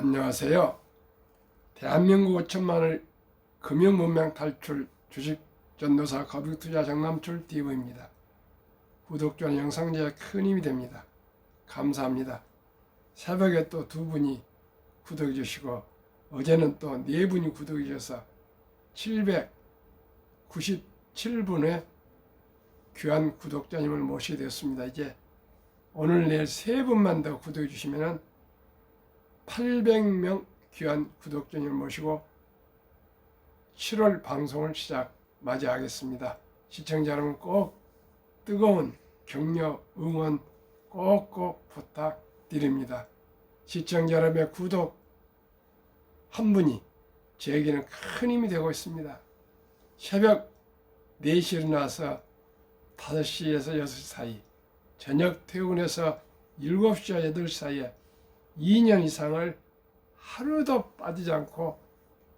안녕하세요. 대한민국 5천만을 금융문명 탈출 주식 전도사 거북투자 정남출 TV입니다. 구독과 영상 제작 큰 힘이 됩니다. 감사합니다. 새벽에 또 두 분이 구독해 주시고 어제는 또 네 분이 구독해 주셔서 797분의 귀한 구독자님을 모시게 되었습니다. 이제 오늘 내일 세 분만 더 구독해 주시면 800명 귀한 구독자님을 모시고 7월 방송을 맞이하겠습니다. 시청자 여러분 꼭 뜨거운 격려 응원 꼭꼭 부탁드립니다. 시청자 여러분의 구독 한 분이 저에게는 큰 힘이 되고 있습니다. 새벽 4시에 일어나서 5시에서 6시 사이, 저녁 퇴근해서 7시와 8시 사이에 2년 이상을 하루도 빠지지 않고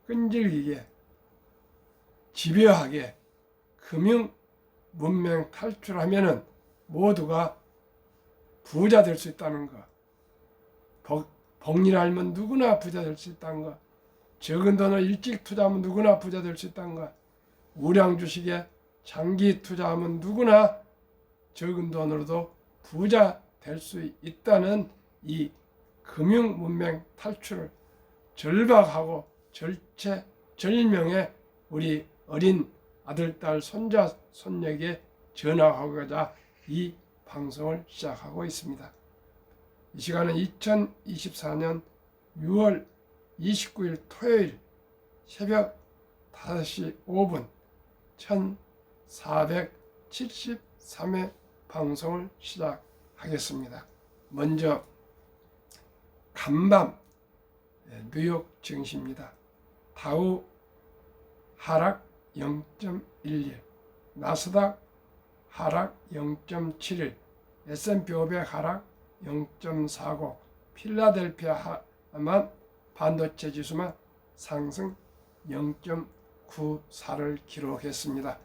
끈질기게 집요하게 금융 문명 탈출하면은 모두가 부자 될 수 있다는 거. 복리를 알면 누구나 부자 될 수 있다는 거. 적은 돈을 일찍 투자하면 누구나 부자 될 수 있다는 거. 우량 주식에 장기 투자하면 누구나 적은 돈으로도 부자 될 수 있다는 이 금융 문명 탈출을 절박하고 절명의 우리 어린 아들, 딸, 손자, 손녀에게 전하고자 이 방송을 시작하고 있습니다. 이 시간은 2024년 6월 29일 토요일 새벽 5시 5분 1473회 방송을 시작하겠습니다. 먼저 간밤 뉴욕 증시입니다. 다우 하락 0.11, 나스닥 하락 0.71, S&P 500 하락 0.40, 필라델피아만 반도체 지수만 상승 0.94를 기록했습니다.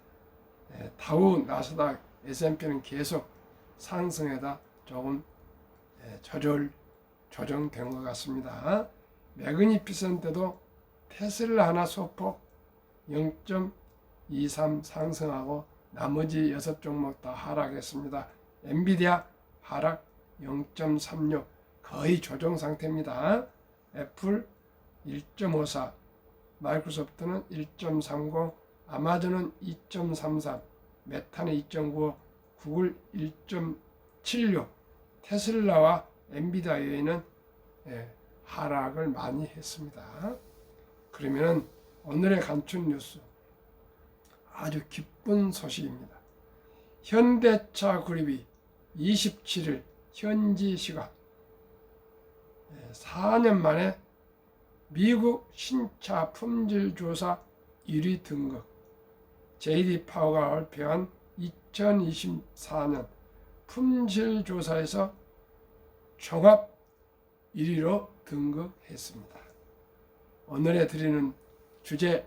다우, 나스닥, S&P는 계속 상승에다 조금 조정된 것 같습니다. 매그니피센트도 테슬라 하나 소폭 0.23 상승하고 나머지 6종목 다 하락했습니다. 엔비디아 하락 0.36 거의 조정 상태입니다. 애플 1.54, 마이크로소프트는 1.30, 아마존은 2.33, 메타는 2.95, 구글 1.76, 테슬라와 엔비디아 외에는 하락을 많이 했습니다. 그러면 오늘의 간추린 뉴스 아주 기쁜 소식입니다. 현대차 그룹이 27일 현지 시각 4년 만에 미국 신차 품질 조사 1위 등극, JD 파워가 발표한 2024년 품질 조사에서 종합 1위로 등극했습니다. 오늘에 드리는 주제,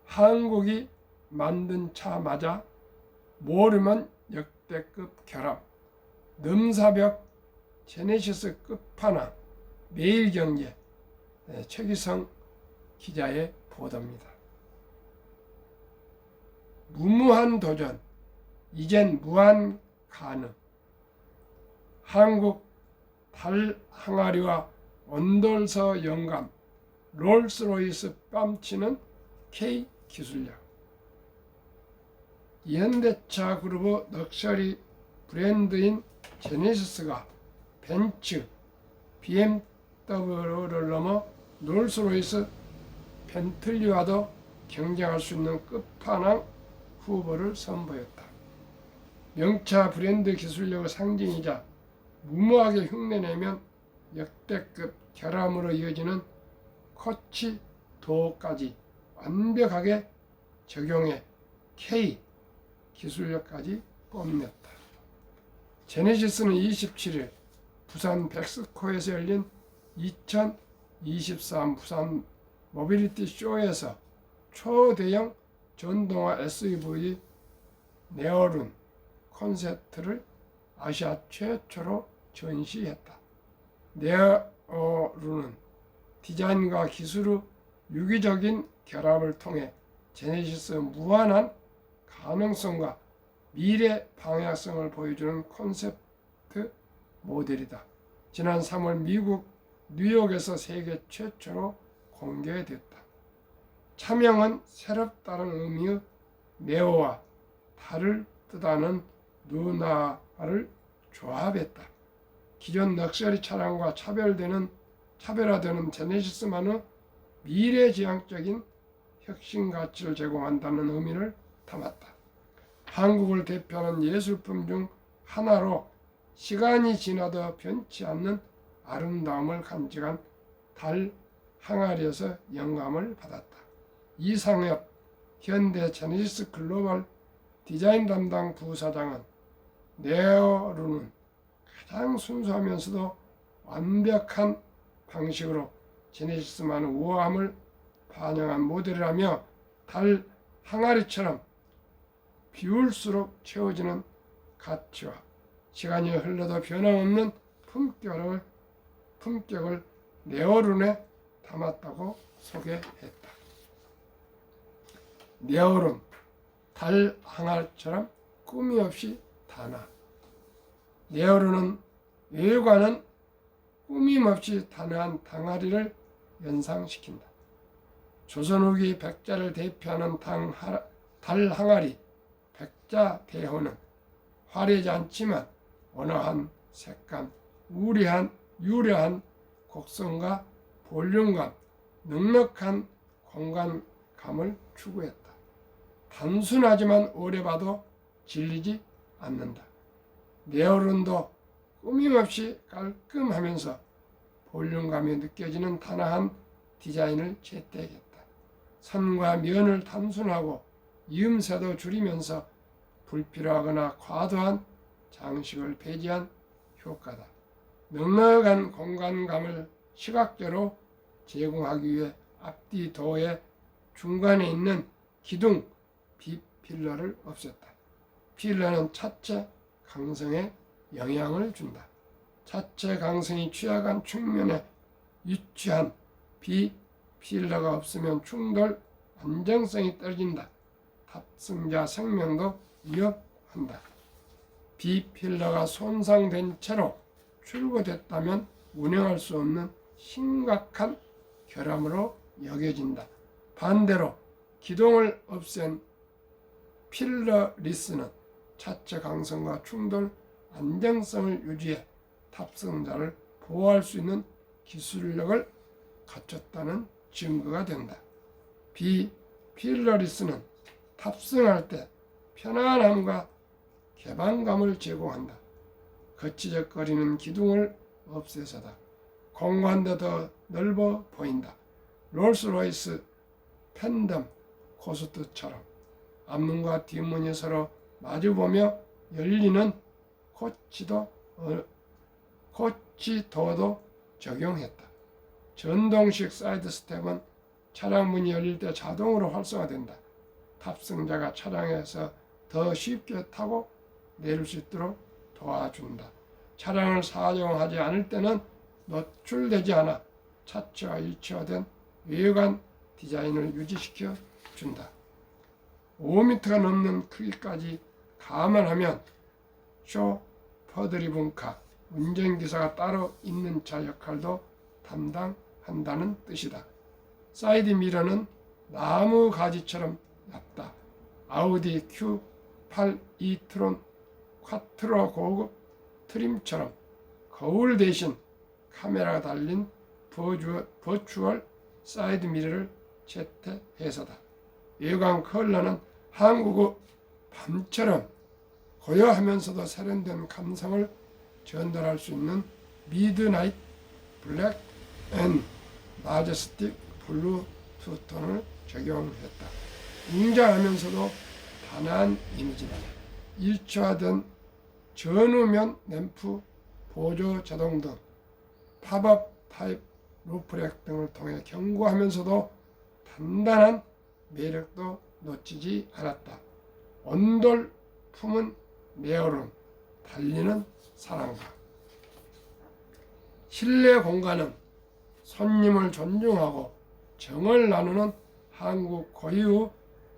한국이 만든 차 맞아? 모르면 역대급 결합, 넘사벽 제네시스 끝판왕, 매일경제 최기성 기자의 보도입니다. 무모한 도전, 이젠 무한 가능. 한국 달 항아리와 온돌서 영감, 롤스로이스 뺨치는 K 기술력. 현대차 그룹의 럭셔리 브랜드인 제네시스가 벤츠, BMW를 넘어 롤스로이스, 벤틀리와도 경쟁할 수 있는 끝판왕 후보를 선보였다. 명차 브랜드 기술력의 상징이자 무모하게 흉내내면 역대급 결함으로 이어지는 코치 도어까지 완벽하게 적용해 K 기술력까지 뽐냈다. 제네시스는 27일 부산 백스코에서 열린 2023 부산 모빌리티 쇼에서 초대형 전동화 SUV 네오룬 콘셉트를 아시아 최초로 전시했다. 네오룬은 디자인과 기술의 유기적인 결합을 통해 제네시스의 무한한 가능성과 미래 방향성을 보여주는 콘셉트 모델이다. 지난 3월 미국 뉴욕에서 세계 최초로 공개됐다. 차명은 새롭다는 의미의 네오와 달을 뜻하는 누나를 조합했다. 기존 럭셔리 차량과 차별화되는 제네시스만의 미래지향적인 혁신 가치를 제공한다는 의미를 담았다. 한국을 대표하는 예술품 중 하나로 시간이 지나도 변치 않는 아름다움을 간직한 달 항아리에서 영감을 받았다. 이상엽 현대 제네시스 글로벌 디자인 담당 부사장은 네오루는 가장 순수하면서도 완벽한 방식으로 제네시스만의 우아함을 반영한 모델이라며 달 항아리처럼 비울수록 채워지는 가치와 시간이 흘러도 변함없는 품격을 네오룬에 담았다고 소개했다. 네오룬, 달 항아리처럼 꾸미 없이 단아. 네오룬은 외관은 꾸밈 없이 단아한 항아리를 연상시킨다. 조선 후기 백자를 대표하는 달 항아리 백자대호는 화려하지 않지만 온화한 색감, 유려한 곡선과 볼륨감, 넉넉한 공간감을 추구했다. 단순하지만 오래 봐도 질리지 않는다. 네오룬도 꾸밈없이 깔끔하면서 볼륨감이 느껴지는 단아한 디자인을 채택했다. 선과 면을 단순하고 이음새도 줄이면서 불필요하거나 과도한 장식을 배제한 효과다. 넉넉한 공간감을 시각적으로 제공하기 위해 앞뒤 도어의 중간에 있는 기둥 B필러를 없앴다. 필러는 차체 강성에 영향을 준다. 차체 강성이 취약한 측면에 위치한 B필러가 없으면 충돌 안정성이 떨어진다. 탑승자 생명도 위협한다. B필러가 손상된 채로 출고됐다면 운행할 수 없는 심각한 결함으로 여겨진다. 반대로 기둥을 없앤 필러 리스는 차체 강성과 충돌 안정성을 유지해 탑승자를 보호할 수 있는 기술력을 갖췄다는 증거가 된다. 필러 리스는 탑승할 때 편안함과 개방감을 제공한다. 거치적거리는 기둥을 없애서다. 공간도 더 넓어 보인다. 롤스로이스 팬덤 코스트처럼 앞문과 뒷문이 서로 마주보며 열리는 코치도어도 적용했다. 전동식 사이드 스텝은 차량 문이 열릴 때 자동으로 활성화된다. 탑승자가 차량에서 더 쉽게 타고 내릴 수 있도록 도와준다. 차량을 사용하지 않을 때는 노출되지 않아 차체와 일체화된 외관 디자인을 유지시켜 준다. 5m가 넘는 크기까지 감안하면 쇼퍼드리븐카, 운전기사가 따로 있는 차 역할도 담당한다는 뜻이다. 사이드 미러는 나무 가지처럼 얇다. 아우디 Q8 e-트론 콰트로 고급 트림처럼 거울 대신 카메라가 달린 버추얼 사이드 미러를 채택해서다. 외관 컬러는 한국의 밤처럼 고요하면서도 세련된 감성을 전달할 수 있는 미드나잇 블랙 앤 마제스틱 블루 투톤을 적용했다. 웅장하면서도 단아한 이미지다. 일체화된 전후면 램프, 보조 제동 등 팝업 타입 루프렉 등을 통해 견고하면서도 단단한 매력도 놓치지 않았다. 온돌 품은 네오룬, 달리는 사랑과 실내 공간은 손님을 존중하고 정을 나누는 한국 고유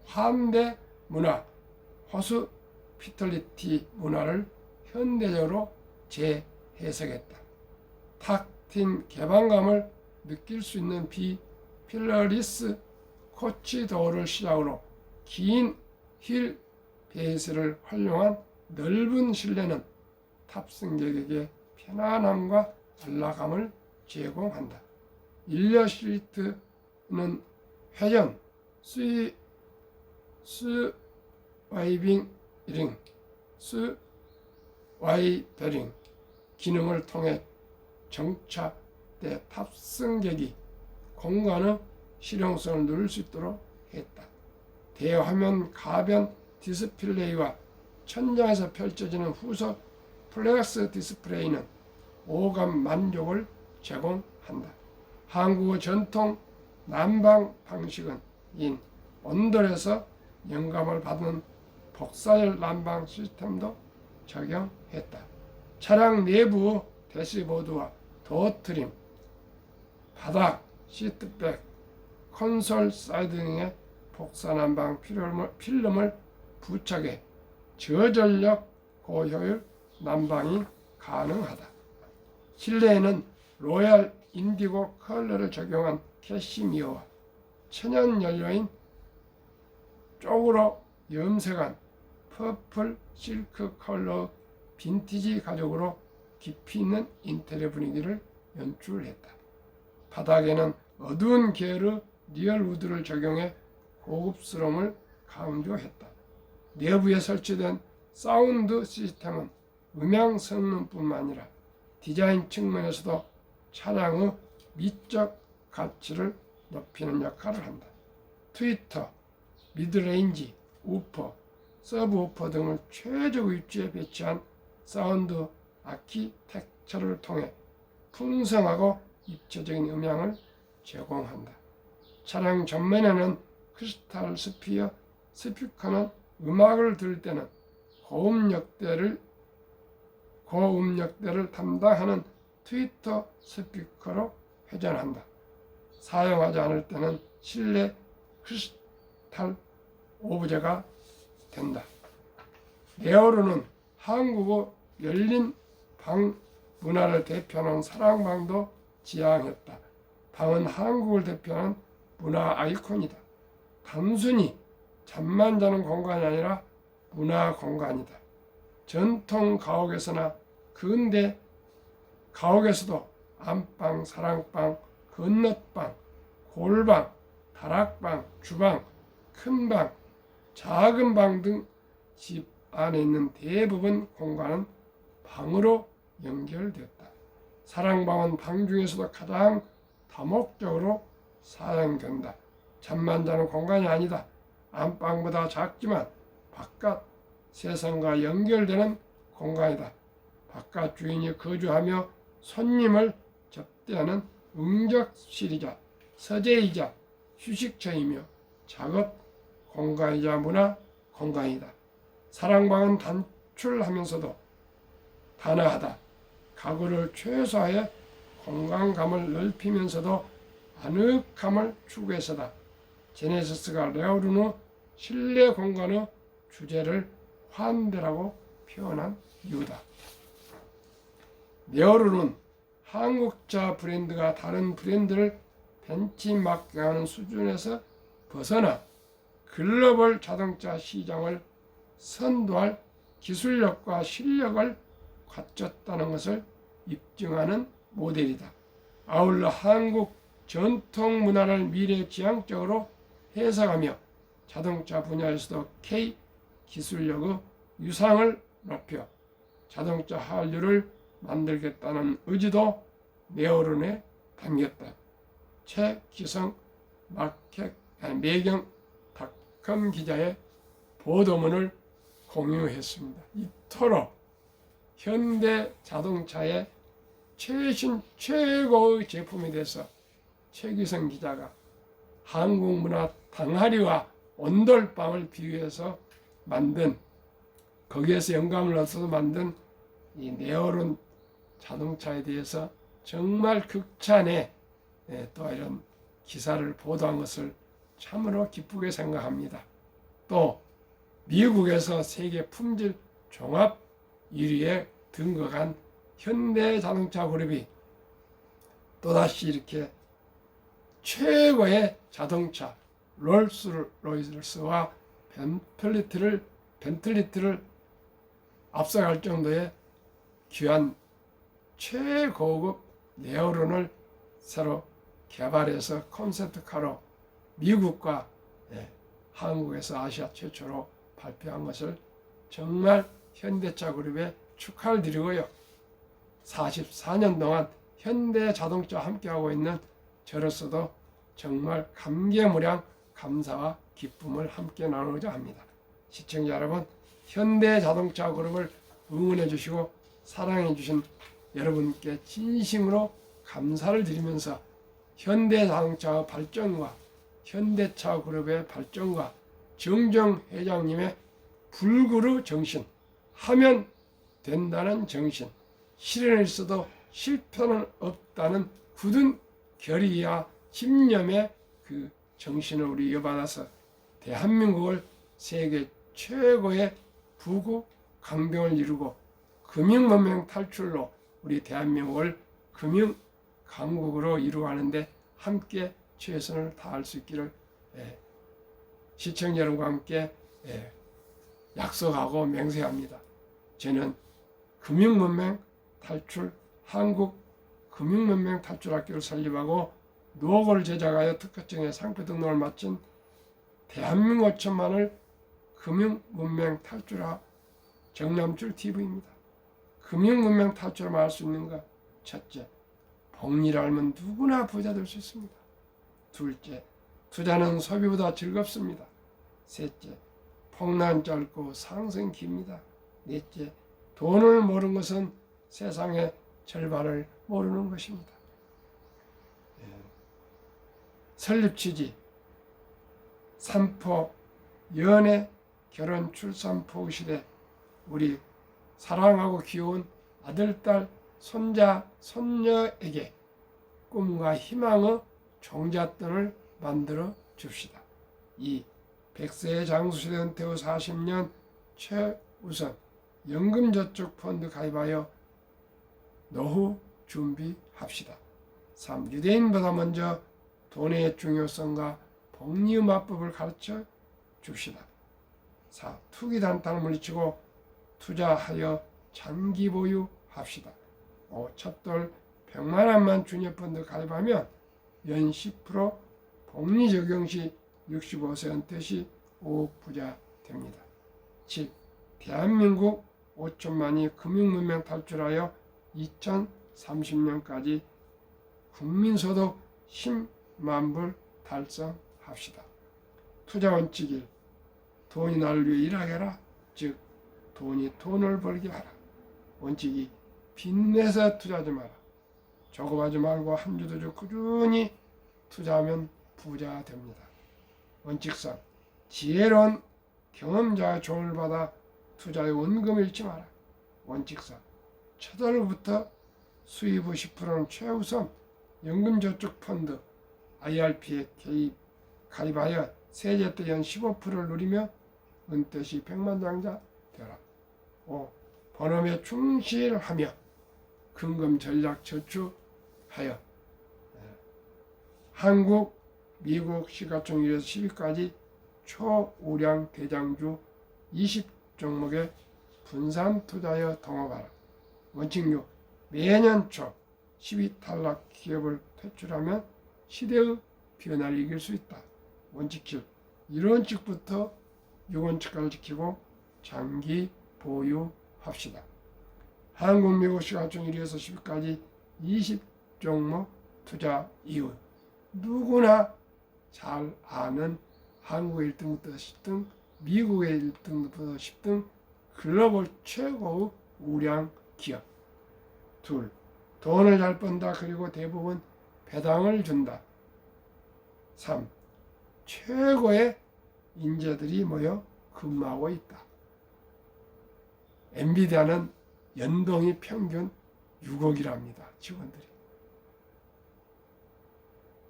환대 문화, 호스피털리티 문화를 현대적으로 재해석했다. 탁 트인 개방감을 느낄 수 있는 필러리스 코치도어를 시작으로 긴 힐 베이스를 활용한 넓은 실내는 탑승객에게 편안함과 안락함을 제공한다. 일려 시트는 회전, 스와이빙 기능을 통해 정차 때 탑승객이 공간의 실용성을 누릴 수 있도록 했다. 대화면 가변 디스플레이와 천장에서 펼쳐지는 후석 플렉스 디스플레이는 오감 만족을 제공한다. 한국의 전통 난방 방식은 인 온돌에서 영감을 받은 복사열 난방 시스템도 적용했다. 차량 내부 대시보드와 도어 트림, 바닥, 시트백, 콘솔 사이드 등의 복사 난방 필름을 부착해 저전력 고효율 난방이 가능하다. 실내에는 로얄 인디고 컬러를 적용한 캐시미어와 천연 연료인 쪽으로 염색한 퍼플 실크 컬러 빈티지 가죽으로 깊이 있는 인테리어 분위기를 연출했다. 바닥에는 어두운 계열의 리얼 우드를 적용해 고급스러움을 강조했다. 내부에 설치된 사운드 시스템은 음향 성능뿐만 아니라 디자인 측면에서도 차량의 미적 가치를 높이는 역할을 한다. 트위터, 미드레인지, 우퍼, 서브우퍼 등을 최적 위치에 배치한 사운드 아키텍처를 통해 풍성하고 입체적인 음향을 제공한다. 차량 전면에는 크리스탈 스피커는 음악을 들을 때는 고음역대를 담당하는 트위터 스피커로 회전한다. 사용하지 않을 때는 실내 크리스탈 오브제가 된다. 네오루는 한국의 열린 방 문화를 대표하는 사랑방도 지향했다. 방은 한국을 대표하는 문화 아이콘이다. 단순히 잠만 자는 공간이 아니라 문화 공간이다. 전통 가옥에서나 근대 가옥에서도 안방, 사랑방, 건넛방, 골방, 다락방, 주방, 큰방, 작은 방 등 집 안에 있는 대부분 공간은 방으로 연결되었다. 사랑방은 방 중에서도 가장 다목적으로 사용된다. 잠만 자는 공간이 아니다. 안방보다 작지만 바깥 세상과 연결되는 공간이다. 바깥 주인이 거주하며 손님을 접대하는 응접실이자 서재이자 휴식처이며 작업 공간이자 문화 공간이다. 사랑방은 단출하면서도 단아하다. 가구를 최소화해 공간감을 넓히면서도 아늑함을 추구해서다. 제네시스가 레오르의 실내 공간의 주제를 환대라고 표현한 이유다. 레오르는 한국자 브랜드가 다른 브랜드를 벤치마킹하는 수준에서 벗어나 글로벌 자동차 시장을 선도할 기술력과 실력을 갖췄다는 것을 입증하는 모델이다. 아울러 한국 전통 문화를 미래지향적으로 해석하며 자동차 분야에서도 K 기술력의 유상을 높여 자동차 한류를 만들겠다는 의지도 네오른에 담겼다. 최기성 매경닷컴 기자의 보도문을 공유했습니다. 이토록 현대 자동차의 최고의 제품에 대해서 최기성 기자가 한국 문화 당하리와 온돌방을 비유해서 만든, 거기에서 영감을 얻어서 만든 이 네오른 자동차에 대해서 정말 극찬의 또 이런 기사를 보도한 것을 참으로 기쁘게 생각합니다. 또 미국에서 세계 품질 종합 1위에 등극한 현대자동차 그룹이 또다시 이렇게 최고의 자동차 롤스로이스와 벤틀리를 앞서갈 정도의 귀한 최고급 네오론을 새로 개발해서 콘셉트카로 미국과 한국에서 아시아 최초로 발표한 것을 정말 현대차 그룹에 축하를 드리고요. 44년 동안 현대자동차와 함께하고 있는 저로서도 정말 감개무량 감사와 기쁨을 함께 나누고자 합니다. 시청자 여러분, 현대자동차 그룹을 응원해 주시고 사랑해 주신 여러분께 진심으로 감사를 드리면서 현대자동차의 발전과 현대차 그룹의 발전과 정정 회장님의 불그루 정신, 하면 된다는 정신, 실현을 있어도 실패는 없다는 굳은 결의와 신념의 그 정신을 우리 이어받아서 대한민국을 세계 최고의 부국 강병을 이루고 금융문명 탈출로 우리 대한민국을 금융 강국으로 이루어가는데 함께 최선을 다할 수 있기를 시청자 여러분과 함께 약속하고 맹세합니다. 저는 금융문명 탈출 한국 금융문명 탈출학교를 설립하고 노고를 제작하여 특허청에 상표 등록을 마친 대한민국 5천만을 금융문명 탈출하 정남출 TV입니다. 금융문명 탈출을 말할 수 있는 것, 첫째, 복리를 알면 누구나 부자 될 수 있습니다. 둘째, 투자는 소비보다 즐겁습니다. 셋째, 폭난 짧고 상승 깁니다. 넷째, 돈을 모르는 것은 세상의 절반을 모르는 것입니다. 설립 취지, 산포, 연애, 결혼, 출산, 포 시대 우리 사랑하고 귀여운 아들, 딸, 손자, 손녀에게 꿈과 희망의 종잣돈을 만들어 줍시다. 2. 100세의 장수시대 은퇴 후 40년 최우선 연금저축펀드 가입하여 노후 준비합시다. 3. 유대인보다 먼저 돈의 중요성과 복리의 마법을 가르쳐 줍시다. 4. 투기단타를 물리치고 투자하여 장기 보유합시다. 5. 첫돌 100만 원만 주니어펀드 가입하면 연 10% 복리 적용 시 65세 은퇴 시 5억 부자 됩니다. 7. 대한민국 5천만이 금융문명 탈출하여 2030년까지 국민소득 10만 불 달성합시다. 투자 원칙 1. 돈이 나를 위해 일하게 하라. 즉 돈이 돈을 벌게 하라. 원칙 2. 빚내서 투자하지 마라. 조급하지 말고 한 주도 주 꾸준히 투자하면 부자 됩니다. 원칙 3. 지혜로운 경험자의 조언을 받아 투자에 원금을 잃지 마라. 원칙 4. 첫 월부터 수입 후 10%는 최우선 연금저축펀드 IRP에 가입하여 세제 때 연 15%를 누리며 은퇴 시 백만장자 되라. 5. 본업에 충실하며 금금 전략 저축하여 한국, 미국 시가총 1에서 10위까지 초우량 대장주 20종목에 분산 투자하여 동업하라. 원칙 6. 매년 초 10위 탈락 기업을 퇴출하면 시대의 변화를 이길 수 있다. 원칙 7. 1원칙부터 6원칙까지 지키고 장기 보유합시다. 한국, 미국 시가총 1위에서 10위까지 20종목 투자 이유. 누구나 잘 아는 한국의 1등부터 10등, 미국의 1등부터 10등 글로벌 최고의 우량 기업. 둘, 돈을 잘 번다. 그리고 대부분 배당을 준다. 3. 최고의 인재들이 모여 근무하고 있다. 엔비디아는 연봉이 평균 6억이랍니다. 직원들이.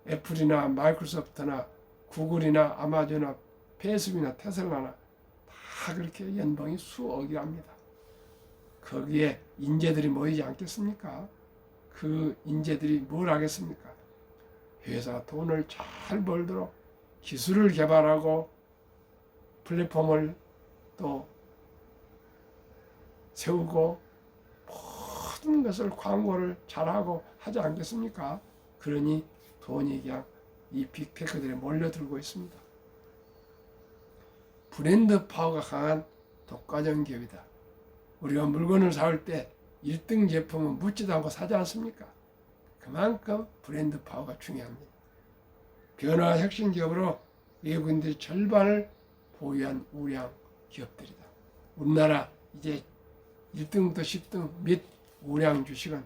애플이나 마이크로소프트나 구글이나 아마존이나 페이스북이나 테슬라나 다 그렇게 연봉이 수억이랍니다. 거기에 인재들이 모이지 않겠습니까? 그 인재들이 뭘 하겠습니까? 회사 돈을 잘 벌도록 기술을 개발하고 플랫폼을 또 세우고 모든 것을 광고를 잘하고 하지 않겠습니까? 그러니 돈이 그냥 이 빅테크들에 몰려들고 있습니다. 브랜드 파워가 강한 독과점 기업이다. 우리가 물건을 사올 때 1등 제품은 묻지도 않고 사지 않습니까? 그만큼 브랜드 파워가 중요합니다. 변화 혁신 기업으로 외국인들이 절반을 보유한 우량 기업들이다. 우리나라 이제 1등부터 10등 및 우량 주식은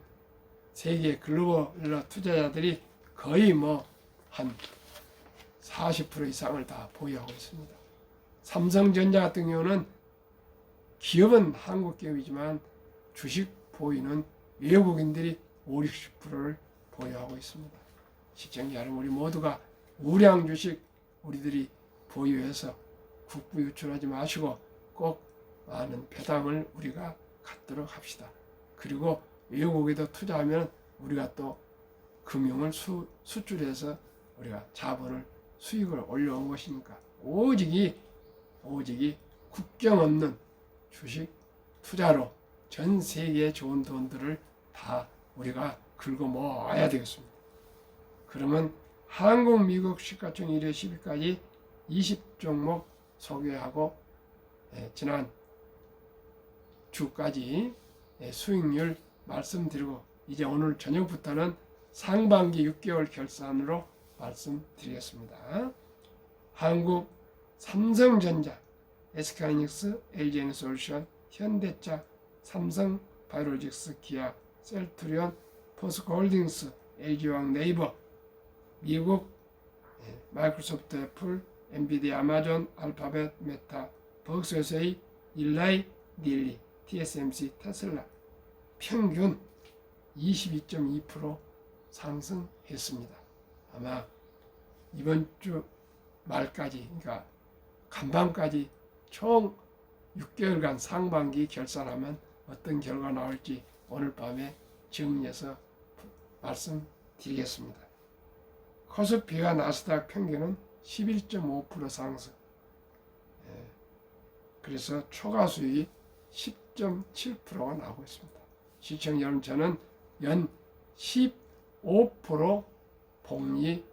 세계 글로벌 투자자들이 거의 한 40% 이상을 다 보유하고 있습니다. 삼성전자 같은 경우는 기업은 한국 기업이지만 주식 보유는 외국인들이 50~60%를 보유하고 있습니다. 시청자 여러분, 우리 모두가 우량 주식 우리들이 보유해서 국부 유출하지 마시고 꼭 많은 배당을 우리가 갖도록 합시다. 그리고 외국에도 투자하면 우리가 또 금융을 수출해서 우리가 자본을 수익을 올려온 것이니까 오직이 국경 없는 주식 투자로 전 세계의 좋은 돈들을 다 우리가 긁어 모아야 되겠습니다. 그러면 한국, 미국 시가총 1회 10위까지 20종목 소개하고 지난 주까지 수익률 말씀드리고 이제 오늘 저녁부터는 상반기 6개월 결산으로 말씀드리겠습니다. 한국 삼성전자, SK하이닉스, LG에너지솔루션, 현대차, 삼성 바이오로직스, 기아, 셀트리온, 포스코홀딩스, LG화학, 네이버, 미국 마이크로소프트, 애플, 엔비디아, 아마존, 알파벳, 메타, 벅스에서의 일라이, 닐리, TSMC, 테슬라 평균 22.2% 상승했습니다. 아마 이번 주 말까지, 그러니까 간밤까지 총 6개월간 상반기 결산하면 어떤 결과 나올지 오늘 밤에 정리해서 말씀드리겠습니다. 코스피와 나스닥 평균은 11.5% 상승. 그래서 초과 수익이 10.7%가 나오고 있습니다. 시청자 여러분, 저는 연 15% 복리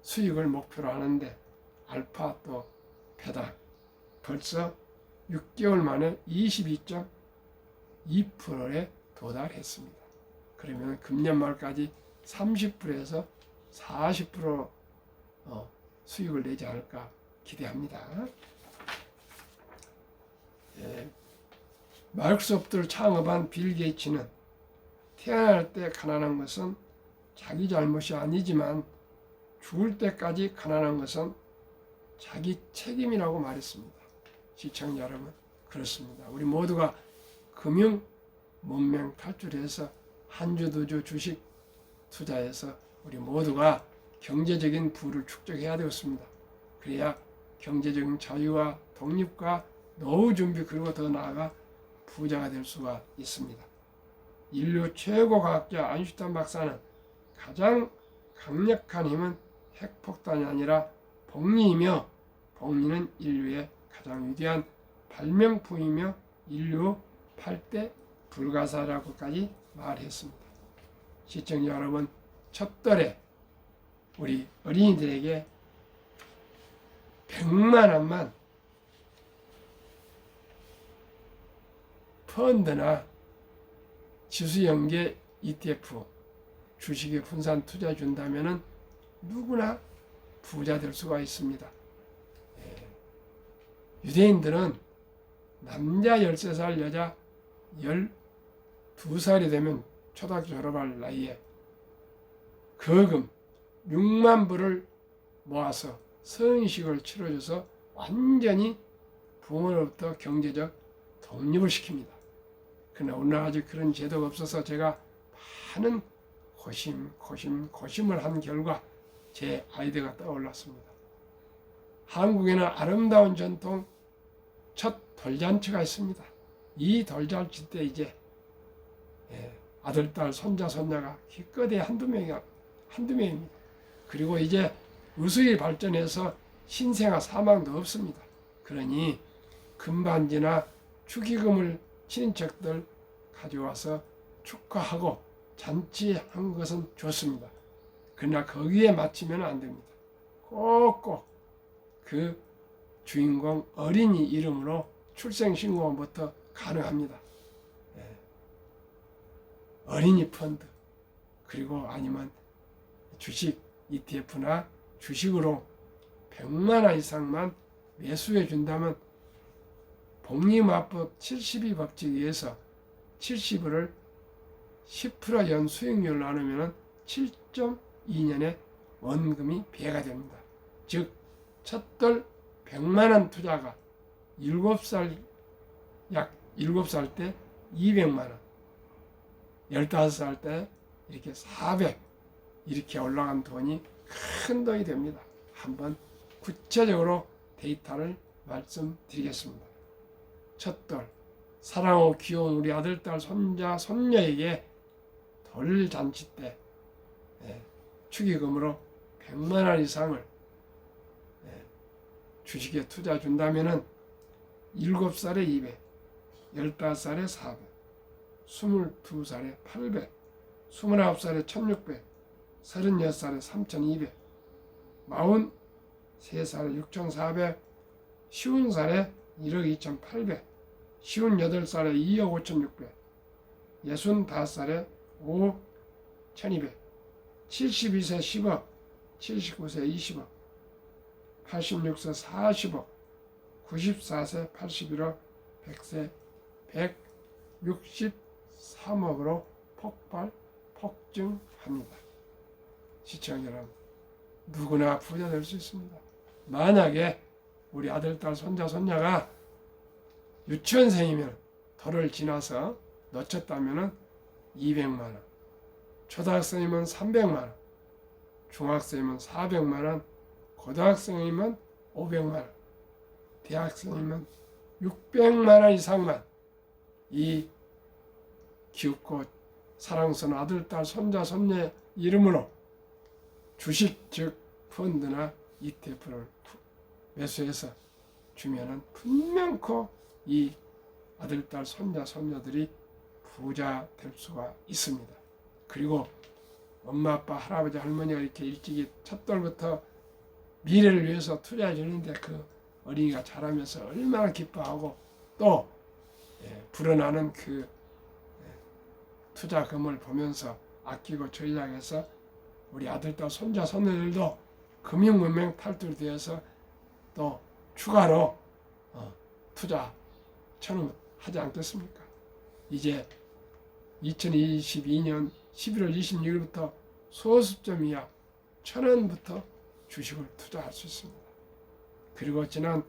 수익을 목표로 하는데 알파 또 배당 벌써 6개월 만에 22.2%에 도달했습니다. 그러면 금년 말까지 30%에서 40% 수익을 내지 않을까 기대합니다. 마이크로소프트를 창업한 빌 게이츠는 태어날 때 가난한 것은 자기 잘못이 아니지만 죽을 때까지 가난한 것은 자기 책임이라고 말했습니다. 시청자 여러분, 그렇습니다. 우리 모두가 금융 문명 탈출해서 한 주, 두 주 주식 투자해서 우리 모두가 경제적인 부를 축적해야 되겠습니다. 그래야 경제적인 자유와 독립과 노후 준비, 그리고 더 나아가 부자가 될 수가 있습니다. 인류 최고 과학자 아인슈타인 박사는 가장 강력한 힘은 핵폭탄이 아니라 복리이며 복리는 인류의 가장 위대한 발명품이며 인류 8대 불가사라고까지 말했습니다. 시청자 여러분, 첫달에 우리 어린이들에게 100만 원만 펀드나 지수연계 ETF 주식에 분산 투자 준다면은 누구나 부자 될 수가 있습니다. 유대인들은 남자 13살, 여자 12살이 되면 초등학교 졸업할 나이에 거금 6만 불을 모아서 성인식을 치러줘서 완전히 부모로부터 경제적 독립을 시킵니다. 그러나 오늘 아직 그런 제도가 없어서 제가 많은 고심을 한 결과 제 아이디어가 떠올랐습니다. 한국에는 아름다운 전통 첫 돌잔치가 있습니다. 이 돌잔치 때 이제 아들, 딸, 손자, 손녀가 기껏해 한두 명입니다. 그리고 이제 의술이 발전해서 신생아 사망도 없습니다. 그러니 금반지나 축의금을 친인척들 가져와서 축하하고 잔치한 것은 좋습니다. 그러나 거기에 맞추면 안 됩니다. 꼭꼭 그 주인공 어린이 이름으로 출생신고부터 가능합니다. 어린이 펀드, 그리고 아니면 주식 ETF나 주식으로 100만 원 이상만 매수해 준다면 복리마법 72법칙에 의해서 70을 10% 연 수익률로 나누면 7.2년에 원금이 배가 됩니다. 즉 첫돌 100만 원 투자가 7살 때 200만 원, 15살 때 이렇게 400 이렇게 올라간 돈이 큰 돈이 됩니다. 한번 구체적으로 데이터를 말씀드리겠습니다. 첫돌, 사랑하고 귀여운 우리 아들, 딸, 손자, 손녀에게 돌잔치 때 축의금으로 100만 원 이상을 주식에 투자 준다면은 7살에 200, 15살에 400, 22살에 800, 29살에 1600, 36살에 3200, 43살에 6400, 50살에 1억 2800, 58살에 2억 5600, 65살에 5억 1200, 72세 10억, 79세 20억, 86세 40억, 94세 81억, 100세 163억으로 폭증합니다. 시청자 여러분, 누구나 부자 될 수 있습니다. 만약에 우리 아들, 딸, 손자, 손녀가 유치원생이면 돌을 지나서 놓쳤다면 200만 원, 초등학생이면 300만 원, 중학생이면 400만 원, 고등학생이면 500만 원, 대학생이면 600만 원 이상만 이 귀엽고 사랑스러운 아들, 딸, 손자, 손녀 이름으로 주식, 즉 펀드나 ETF를 매수해서 주면은 분명코 이 아들, 딸, 손자, 손녀들이 부자 될 수가 있습니다. 그리고 엄마, 아빠, 할아버지, 할머니가 이렇게 일찍이 첫돌부터 미래를 위해서 투자해 주는데 그 어린이가 자라면서 얼마나 기뻐하고 또 불어나는 그 투자금을 보면서 아끼고 전략해서 우리 아들, 딸, 손자, 손녀들도 금융문명 탈출되어서 또 추가로 투자처럼 하지 않겠습니까? 이제 2022년 11월 26일부터 소수점 이하 1,000원부터 주식을 투자할 수 있습니다. 그리고 지난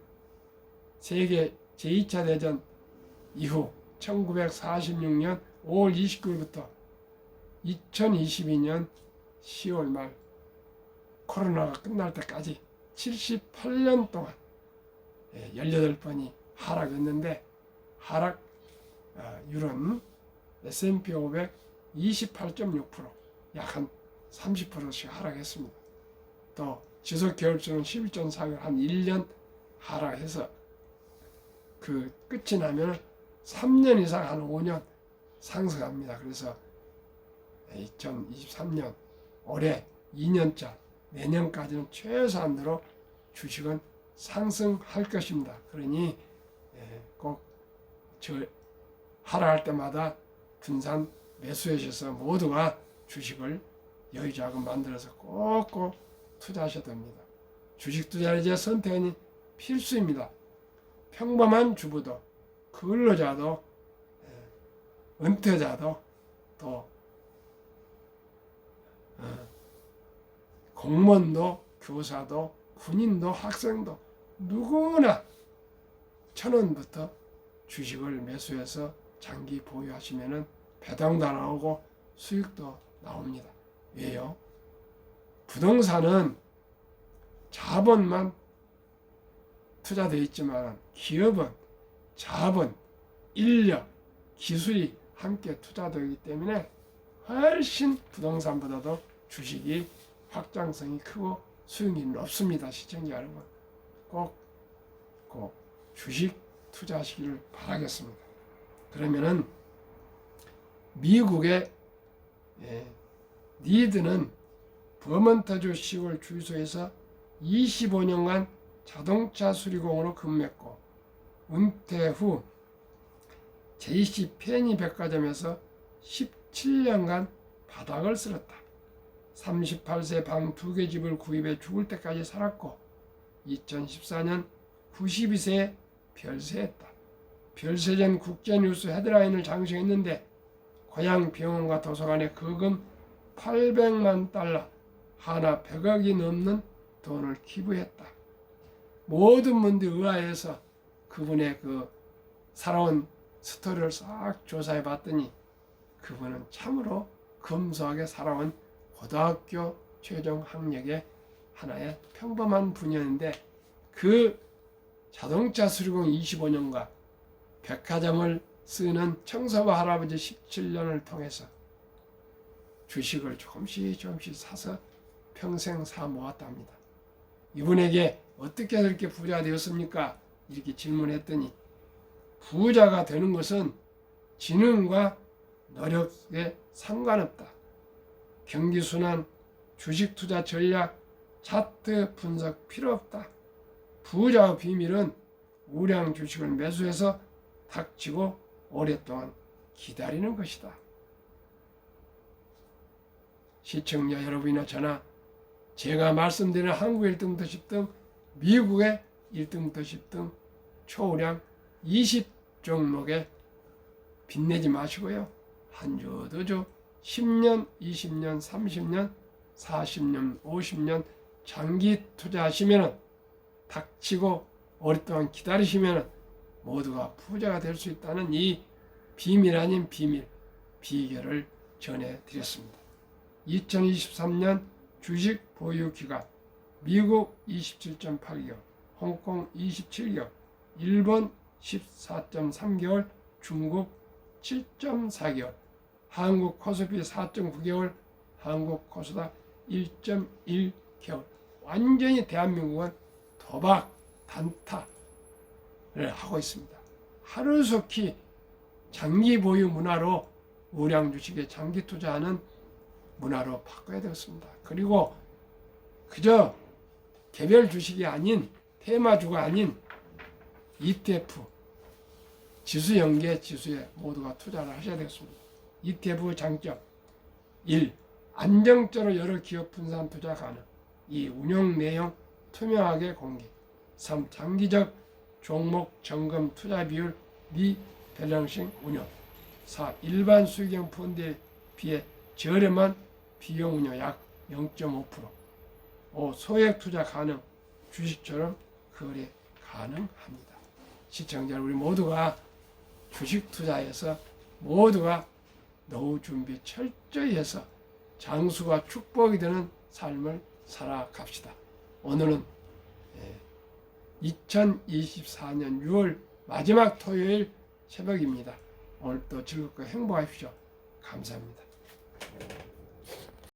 세계 제2차 대전 이후 1946년 5월 29일부터 2022년 10월 말 코로나가 끝날 때까지 78년 동안 18번이 하락했는데 하락률은 S&P 500 28.6%, 약 한 30%씩 하락했습니다. 또 지속계열수는 11.4개월, 한 1년 하락해서 그 끝이 나면 3년 이상 한 5년 상승합니다. 그래서 2023년 올해 2년차 내년까지는 최소한으로 주식은 상승할 것입니다. 그러니 꼭 하락할 때마다 분산 매수하셔서 모두가 주식을 여유자금 만들어서 꼭꼭 투자하셔야 됩니다. 주식 투자는 이제 선택이 필수입니다. 평범한 주부도, 근로자도, 은퇴자도, 또 공무원도, 교사도, 군인도, 학생도 누구나 1,000원부터 주식을 매수해서 장기 보유하시면 배당도 나오고 수익도 나옵니다. 왜요? 부동산은 자본만 투자되어 있지만 기업은 자본, 인력, 기술이 함께 투자되기 때문에 훨씬 부동산보다도 주식이 확장성이 크고 수익률이 높습니다. 시청자 여러분, 꼭 주식 투자하시기를 바라겠습니다. 그러면은 미국의 니드는 버먼트주 시골 주유소에서 25년간 자동차 수리공으로 근무했고 은퇴 후 JC 페니 백화점에서 17년간 바닥을 쓸었다. 38세 방 2개 집을 구입해 죽을 때까지 살았고 2014년 92세에 별세했다. 별세전 국제뉴스 헤드라인을 장식했는데 고향 병원과 도서관에 거금 800만 달러, 하나 100억이 넘는 돈을 기부했다. 모든 분들이 의아해서 그분의 그 살아온 스토리를 싹 조사해 봤더니 그분은 참으로 검소하게 살아온 고등학교 최종 학력의 하나의 평범한 분이었는데 그 자동차 수리공 25년과 백화점을 쓰는 청소부 할아버지 17년을 통해서 주식을 조금씩 사서 평생 사 모았답니다. 이분에게 어떻게 그렇게 부자가 되었습니까? 이렇게 질문했더니 부자가 되는 것은 지능과 노력에 상관없다. 경기순환, 주식 투자 전략, 차트 분석 필요 없다. 부자의 비밀은 우량 주식을 매수해서 닥치고 오랫동안 기다리는 것이다. 시청자 여러분이나 저나 제가 말씀드리는 한국 1등부터 10등, 미국의 1등부터 10등 초우량 20종목에 빚내지 마시고요. 한 주, 두 주, 10년, 20년, 30년, 40년, 50년 장기 투자하시면 닥치고 오랫동안 기다리시면 모두가 부자가 될 수 있다는 이 비밀 아닌 비밀, 비결을 전해드렸습니다. 2023년 주식 보유 기간 미국 27.8개월, 홍콩 27개월, 일본 14.3개월, 중국 7.4개월, 한국 코스피 4.9개월, 한국 코스닥 1.1개월. 완전히 대한민국은 도박, 단타를 하고 있습니다. 하루속히 장기 보유 문화로 우량 주식에 장기 투자하는 문화로 바꿔야 되겠습니다. 그리고 그저 개별 주식이 아닌 테마주가 아닌 ETF, 지수 연계 지수에 모두가 투자를 하셔야 되겠습니다. ETF 장점 1. 안정적으로 여러 기업 분산 투자 가능. 2. 운용 내용 투명하게 공개. 3. 장기적 종목 점검 투자 비율 미 밸런싱 운용. 4. 일반 수익형 펀드에 비해 저렴한 비용 운용 약 0.5%. 5. 소액 투자 가능. 주식처럼 거래 가능합니다. 시청자 우리 모두가 주식 투자에서 모두가 노후 준비 철저히 해서 장수가 축복이 되는 삶을 살아갑시다. 오늘은 2024년 6월 마지막 토요일 새벽입니다. 오늘도 즐겁고 행복하십시오. 감사합니다.